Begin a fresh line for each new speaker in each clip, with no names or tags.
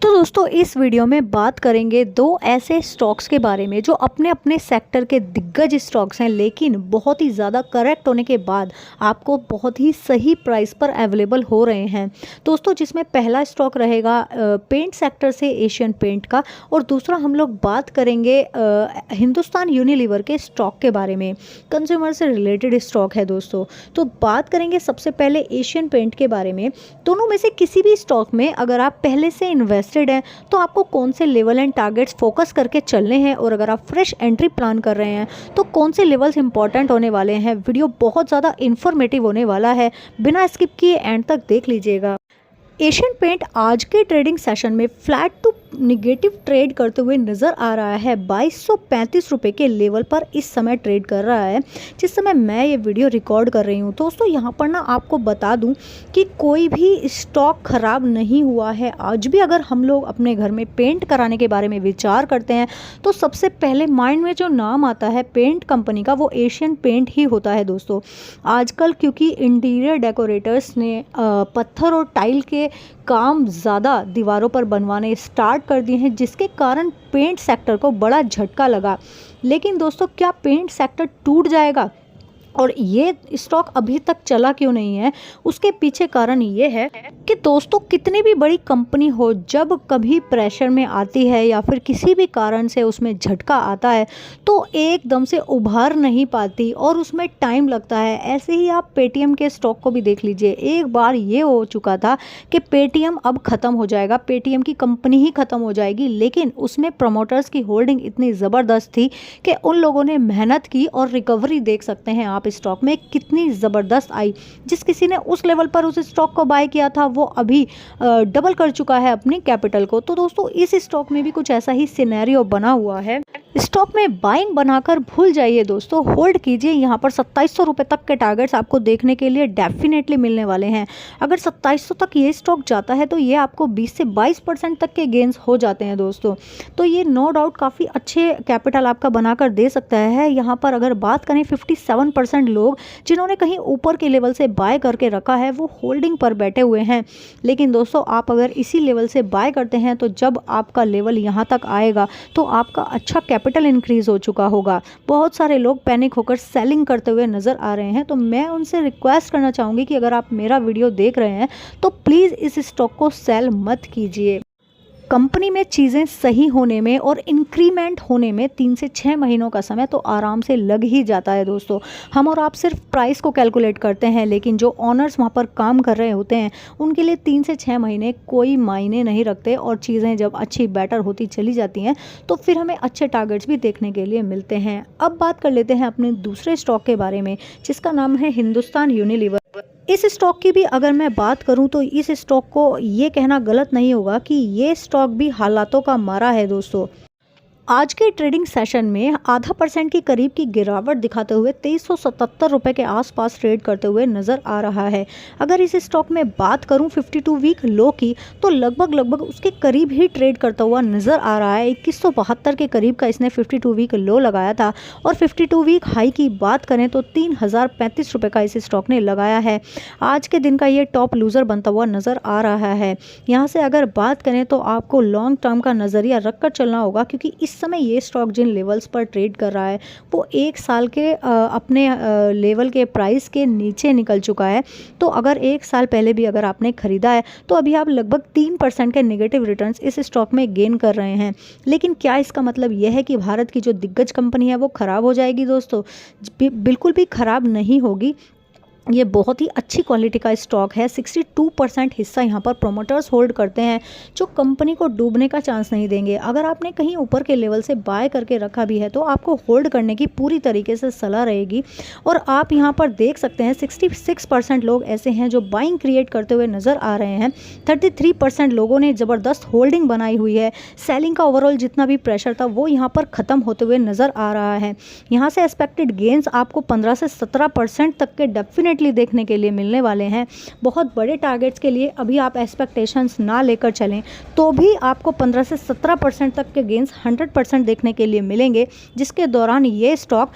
तो दोस्तों इस वीडियो में बात करेंगे दो ऐसे स्टॉक्स के बारे में जो अपने अपने सेक्टर के दिग्गज स्टॉक्स हैं, लेकिन बहुत ही ज़्यादा करेक्ट होने के बाद आपको बहुत ही सही प्राइस पर अवेलेबल हो रहे हैं। दोस्तों जिसमें पहला स्टॉक रहेगा पेंट सेक्टर से एशियन पेंट का, और दूसरा हम लोग बात करेंगे हिंदुस्तान यूनिलीवर के स्टॉक के बारे में। कंज्यूमर से रिलेटेड स्टॉक है दोस्तों। तो बात करेंगे सबसे पहले एशियन पेंट के बारे में। दोनों में से किसी भी स्टॉक में अगर आप पहले से इन्वेस्टेड हैं तो आपको कौन से लेवल एंड टारगेट्स फोकस करके चलने हैं, और अगर आप फ्रेश एंट्री प्लान कर रहे हैं तो कौन से लेवल्स इंपॉर्टेंट होने वाले हैं। वीडियो बहुत ज़्यादा इन्फॉर्मेटिव होने वाला है, बिना स्किप किए एंड तक देख लीजिएगा। एशियन पेंट आज के ट्रेडिंग सेशन में फ्लैट टू निगेटिव ट्रेड करते हुए नज़र आ रहा है। 2235 रुपये के लेवल पर इस समय ट्रेड कर रहा है जिस समय मैं ये वीडियो रिकॉर्ड कर रही हूँ। दोस्तों यहाँ पर ना आपको बता दूँ कि कोई भी स्टॉक ख़राब नहीं हुआ है। आज भी अगर हम लोग अपने घर में पेंट कराने के बारे में विचार करते हैं तो सबसे पहले माइंड में जो नाम आता है पेंट कंपनी का वो एशियन पेंट ही होता है दोस्तों। आजकल क्योंकि इंटीरियर डेकोरेटर्स ने पत्थर और टाइल के काम ज़्यादा दीवारों पर बनवाने स्टार्ट कर दिए हैं, जिसके कारण पेंट सेक्टर को बड़ा झटका लगा। लेकिन दोस्तों क्या पेंट सेक्टर टूट जाएगा? और ये स्टॉक अभी तक चला क्यों नहीं है? उसके पीछे कारण ये है कि दोस्तों कितनी भी बड़ी कंपनी हो, जब कभी प्रेशर में आती है या फिर किसी भी कारण से उसमें झटका आता है तो एकदम से उभार नहीं पाती और उसमें टाइम लगता है। ऐसे ही आप पेटीएम के स्टॉक को भी देख लीजिए। एक बार ये हो चुका था कि पेटीएम अब ख़त्म हो जाएगा, पेटीएम की कंपनी ही ख़त्म हो जाएगी, लेकिन उसमें प्रमोटर्स की होल्डिंग इतनी ज़बरदस्त थी कि उन लोगों ने मेहनत की और रिकवरी देख सकते हैं आप स्टॉक में कितनी ज़बरदस्त आई। जिस किसी ने उस लेवल पर उस स्टॉक को बाय किया था वो अभी डबल कर चुका है अपनी कैपिटल को। तो दोस्तों इस स्टॉक में भी कुछ ऐसा ही सिनेरियो बना हुआ है। स्टॉक में बाइंग बनाकर भूल जाइए दोस्तों, होल्ड कीजिए। यहाँ पर 2700 रुपये तक के टारगेट्स आपको देखने के लिए डेफिनेटली मिलने वाले हैं। अगर 2700 तक ये स्टॉक जाता है तो ये आपको 20 से 22% तक के गेंस हो जाते हैं दोस्तों। तो ये नो डाउट काफ़ी अच्छे कैपिटल आपका बनाकर दे सकता है। यहाँ पर अगर बात करें 57% लोग जिन्होंने कहीं ऊपर के लेवल से बाय करके रखा है वो होल्डिंग पर बैठे हुए हैं। लेकिन दोस्तों आप अगर इसी लेवल से बाय करते हैं तो जब आपका लेवल यहाँ तक आएगा तो आपका अच्छा कैपिटल इंक्रीज हो चुका होगा। बहुत सारे लोग पैनिक होकर सेलिंग करते हुए नज़र आ रहे हैं। तो मैं उनसे रिक्वेस्ट करना चाहूँगी कि अगर आप मेरा वीडियो देख रहे हैं तो प्लीज़ इस स्टॉक को सेल मत कीजिए। कंपनी में चीज़ें सही होने में और इंक्रीमेंट होने में 3 से 6 महीनों का समय तो आराम से लग ही जाता है दोस्तों। हम और आप सिर्फ प्राइस को कैलकुलेट करते हैं, लेकिन जो ऑनर्स वहाँ पर काम कर रहे होते हैं उनके लिए 3 से 6 महीने कोई मायने नहीं रखते। और चीज़ें जब अच्छी बेटर होती चली जाती हैं तो फिर हमें अच्छे टारगेट्स भी देखने के लिए मिलते हैं। अब बात कर लेते हैं अपने दूसरे स्टॉक के बारे में जिसका नाम है हिंदुस्तान यूनिलीवर। इस स्टॉक की भी अगर मैं बात करूं तो इस स्टॉक को ये कहना गलत नहीं होगा कि ये स्टॉक भी हालातों का मारा है दोस्तों। आज के ट्रेडिंग सेशन में 0.5% के करीब की गिरावट दिखाते हुए 2377 रुपये के आसपास ट्रेड करते हुए नज़र आ रहा है। अगर इस स्टॉक में बात करूं 52 वीक लो की तो लगभग उसके करीब ही ट्रेड करता हुआ नज़र आ रहा है। 2172 के करीब का इसने 52 वीक लो लगाया था, और 52 वीक हाई की बात करें तो 3035 रुपये का इस स्टॉक ने लगाया है। आज के दिन का ये टॉप लूज़र बनता हुआ नज़र आ रहा है। यहाँ से अगर बात करें तो आपको लॉन्ग टर्म का नज़रिया रख कर चलना होगा, क्योंकि इस समय ये स्टॉक जिन लेवल्स पर ट्रेड कर रहा है वो एक साल के अपने लेवल के प्राइस के नीचे निकल चुका है। तो अगर एक साल पहले भी अगर आपने खरीदा है तो अभी आप लगभग 3% के नेगेटिव रिटर्न्स इस स्टॉक में गेन कर रहे हैं। लेकिन क्या इसका मतलब यह है कि भारत की जो दिग्गज कंपनी है वो ख़राब हो जाएगी? दोस्तों बिल्कुल भी ख़राब नहीं होगी। ये बहुत ही अच्छी क्वालिटी का स्टॉक है। 62% हिस्सा यहाँ पर प्रोमोटर्स होल्ड करते हैं जो कंपनी को डूबने का चांस नहीं देंगे। अगर आपने कहीं ऊपर के लेवल से बाय करके रखा भी है तो आपको होल्ड करने की पूरी तरीके से सलाह रहेगी। और आप यहाँ पर देख सकते हैं 66% लोग ऐसे हैं जो बाइंग क्रिएट करते हुए नज़र आ रहे हैं। 33% लोगों ने ज़बरदस्त होल्डिंग बनाई हुई है। सेलिंग का ओवरऑल जितना भी प्रेशर था वो यहाँ पर ख़त्म होते हुए नज़र आ रहा है। यहाँ से एक्सपेक्टेड गेंस आपको 15 से 17% तक के डेफिनेटली देखने के लिए मिलने वाले हैं। बहुत बड़े टारगेट्स के लिए अभी आप एक्सपेक्टेशंस ना लेकर चलें तो भी आपको 15 से 17% तक के गेंस 100% देखने के लिए मिलेंगे, जिसके दौरान ये स्टॉक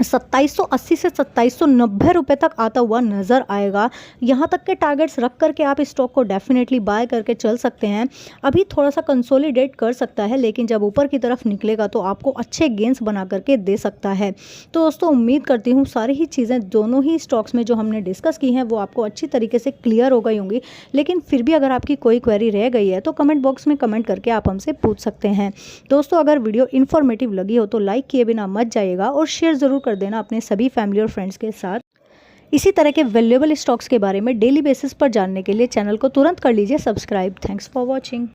2780 से 2790 रुपये तक आता हुआ नज़र आएगा। यहाँ तक के टारगेट्स रख करके आप इस स्टॉक को डेफिनेटली बाय करके चल सकते हैं। अभी थोड़ा सा कंसोलिडेट कर सकता है, लेकिन जब ऊपर की तरफ निकलेगा तो आपको अच्छे गेंस बना करके दे सकता है। तो दोस्तों उम्मीद करती हूँ सारी ही चीज़ें दोनों ही स्टॉक्स में जो हमने डिस्कस की हैं वो आपको अच्छी तरीके से क्लियर हो गई होंगी। लेकिन फिर भी अगर आपकी कोई क्वेरी रह गई है तो कमेंट बॉक्स में कमेंट करके आप हमसे पूछ सकते हैं। दोस्तों अगर वीडियो इन्फॉर्मेटिव लगी हो तो लाइक किए बिना मत जाइएगा और शेयर ज़रूर कर देना अपने सभी फैमिली और फ्रेंड्स के साथ। इसी तरह के वैल्यूएबल स्टॉक्स के बारे में डेली बेसिस पर जानने के लिए चैनल को तुरंत कर लीजिए सब्सक्राइब। Thanks for watching.